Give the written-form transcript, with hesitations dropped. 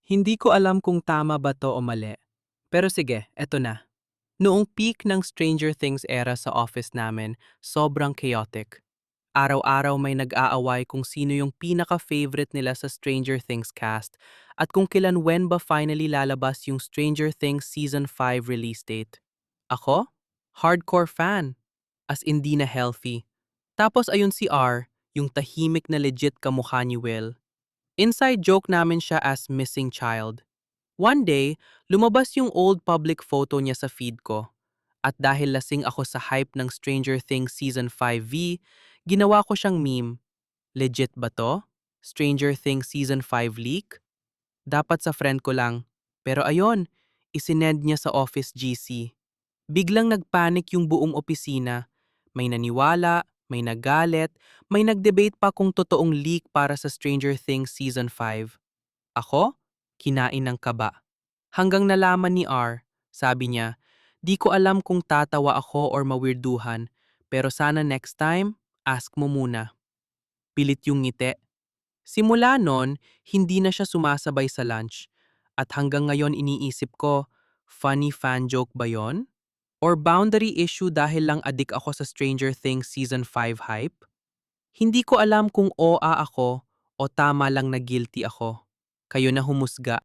Hindi ko alam kung tama ba to o mali. Pero sige, eto na. Noong peak ng Stranger Things era sa office namin, sobrang chaotic. Araw-araw may nag-aaway kung sino yung pinaka-favorite nila sa Stranger Things cast at kung when ba finally lalabas yung Stranger Things Season 5 release date. Ako? Hardcore fan. As in di na healthy. Tapos ayun si R, yung tahimik na legit kamukha ni Will. Inside joke namin siya as missing child. One day, lumabas yung old public photo niya sa feed ko. At dahil lasing ako sa hype ng Stranger Things Season 5V, ginawa ko siyang meme. Legit ba to? Stranger Things Season 5 leak? Dapat sa friend ko lang. Pero ayon, isinend niya sa office GC. Biglang nagpanik yung buong opisina. May naniwala, may nagalit, may nagdebate pa kung totoong leak para sa Stranger Things Season 5. Ako? Kinain ng kaba. Hanggang nalaman ni R, sabi niya, di ko alam kung tatawa ako or mawirduhan, pero sana next time, ask mo muna. Pilit yung ngiti. Simula nun, hindi na siya sumasabay sa lunch. At hanggang ngayon iniisip ko, funny fan joke ba yon? Or boundary issue dahil lang adik ako sa Stranger Things Season 5 hype? Hindi ko alam kung OA ako o tama lang na guilty ako. Kayo na humusga.